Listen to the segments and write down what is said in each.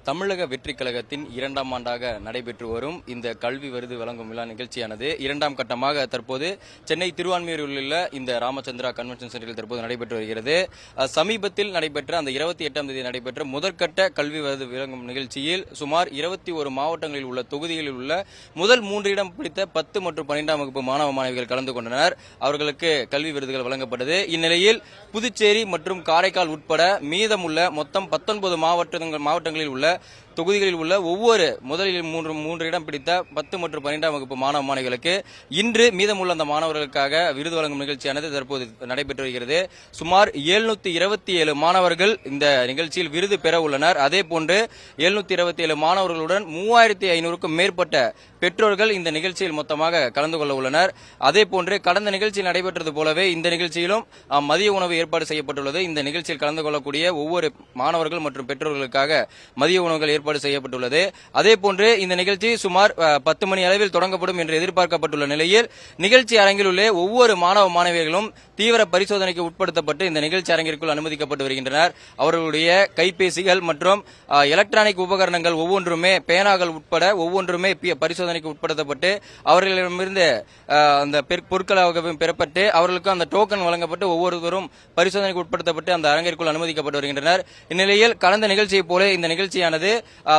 தமிழக வெற்றிக் கழகத்தின் 2ஆம் ஆண்டாக நடைபெற்று வரும் இந்த கல்வி விருது வழங்கும் விழா நிகழ்ச்சியானது 2ஆம் கட்டமாக தற்போது சென்னை திருவான்மியூரில் உள்ள இந்த ராமச்சந்திரா கன்வென்ஷன் சென்டரில் தற்போது நடைபெற்று வருகிறது. சமீபத்தில் நடைபெற்ற அந்த 28ஆம் தேதி நடைபெற்ற முதற்கட்ட கல்வி விருது வழங்கும் நிகழ்ச்சியில் சுமார் 21 மாவட்டங்களில் உள்ள தொகுதிகளில் உள்ள முதல் 3 இடம் பிடித்த 10 மற்றும் 12ஆம் வகுப்பு மாணவ மாணவிகள் கலந்து கொண்டனர். அவர்களுக்கு கல்வி விருதுகள் வழங்கப்பட்டது. இந்நிலையில் புதுச்சேரி மற்றும் காரைக்கால் உட்பட மீதமுள்ள மொத்தம் 19 மாவட்டங்களில் உள்ள தொகுதிகளில் உள்ள ஒவ்வொரு முதலில் 3 இடம் பிடித்த 10 மற்றும் 12ஆம் வகுப்பு மாணவ மாணவிகளுக்கு இன்று மீதமுள்ள அந்த மாணவர்களுக்காக விருது வழங்கும் நிகழ்ச்சியானது தற்போது நடைபெற்று வருகிறது. சுமார் 727 மாணவர்கள் இந்த நிகழ்ச்சியில் விருது பெற உள்ளனர். அதே போன்று 727 மாணவர்களுடன் 3500க்கும் மேற்பட்ட பெற்றோர்கள் இந்த நிகழ்ச்சியில் மொத்தமாக கலந்து கொள்ள உள்ளனர். அதே போன்று கடந்த நிகழ்ச்சியில் நடைபெற்றது போலவே இந்த நிகழ்ச்சியிலும் மதிய உணவு ஏற்பாடு செய்யப்பட்டுள்ளது. இந்த நிகழ்ச்சியில் கலந்து கொள்ளக்கூடிய ஒவ்வொரு மாணவர்கள் மற்றும் பெற்றோர்களுக்காக மதிய உணவுகள் ஏற்பாடு செய்யப்பட்டுள்ளது. அதே போன்று இந்த நிகழ்ச்சி சுமார் 10 மணி அளவில் தொடங்கப்படும் என்று எதிர்பார்க்கப்பட்டுள்ள நிலையில் நிகழ்ச்சி அரங்கில் உள்ள ஒவ்வொரு மாணவ மாணவியர்களும் தீவிர பரிசோதனைக்கு உட்படுத்தப்பட்டு இந்த நிகழ்ச்சி அரங்கிற்குள் அனுமதிக்கப்பட்டு வருகின்றனர். அவர்களுடைய கைபேசிகள் மற்றும் எலக்ட்ரானிக் உபகரணங்கள் ஒவ்வொன்றுமே பேனாக்கள் உட்பட ஒவ்வொன்றுமே பரிசோதனைக்கு உட்படுத்தப்பட்டு அவர்களிடமிருந்து அந்த பொருட்களாக பெறப்பட்டு அவர்களுக்கு அந்த டோக்கன் வழங்கப்பட்டு ஒவ்வொருவரும் பரிசோதனைக்கு உட்படுத்தப்பட்டு அந்த அரங்கிற்குள் அனுமதிக்கப்பட்டு வருகின்றனர். இந்நிலையில் கடந்த நிகழ்ச்சியை போல இந்த நிகழ்ச்சியானது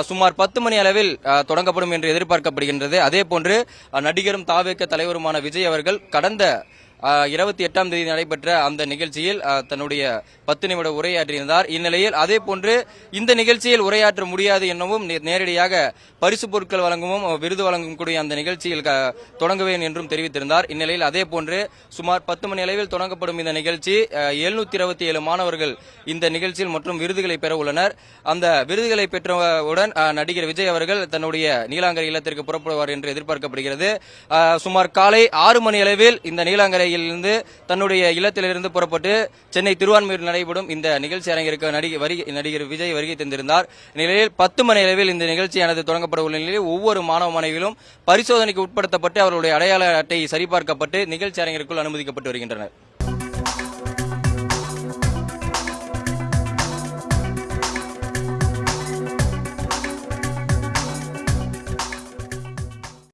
சுமார் 10 மணி அளவில் தொடங்கப்படும் என்று எதிர்பார்க்கப்படுகின்றது. அதே போன்று நடிகரும் தாவேக தலைவருமான விஜய் அவர்கள் கடந்த 28ஆம் தேதி நடைபெற்ற அந்த நிகழ்ச்சியில் தன்னுடைய 10 நிமிட உரையாற்றியிருந்தார். இந்நிலையில் அதே போன்று இந்த நிகழ்ச்சியில் உரையாற்ற முடியாது எனவும் நேரடியாக பரிசு பொருட்கள் வழங்கவும் விருது வழங்கும் கூடிய அந்த நிகழ்ச்சியில் தொடங்குவேன் என்றும் தெரிவித்திருந்தார். இந்நிலையில் அதே போன்று சுமார் 10 மணி அளவில் தொடங்கப்படும் இந்த நிகழ்ச்சி 727 மாணவர்கள் இந்த நிகழ்ச்சியில் மற்றும் விருதுகளை பெற உள்ளனர். அந்த விருதுகளை பெற்றவுடன் நடிகர் விஜய் அவர்கள் தன்னுடைய நீலாங்கரை இல்லத்திற்கு புறப்படுவார் என்று எதிர்பார்க்கப்படுகிறது. சுமார் காலை 6 மணி அளவில் இந்த நீலாங்கரை இருந்து தன்னுடைய இல்லத்திலிருந்து புறப்பட்டு சென்னை திருவான்மியூரில் நடைபெறும் இந்த நிகழ்ச்சி அரங்கிற்கு நடிகர் விஜய் வருகை தந்திருந்தார். நிலையில் 10 மணி அளவில் இந்த நிகழ்ச்சியானது தொடங்கப்பட உள்ள நிலையில் ஒவ்வொரு மாணவ மாணவிகளும் பரிசோதனைக்கு உட்படுத்தப்பட்டு அவர்களுடைய அடையாள அட்டை சரிபார்க்கப்பட்டு நிகழ்ச்சி அரங்கிற்குள் அனுமதிக்கப்பட்டு வருகின்றனர்.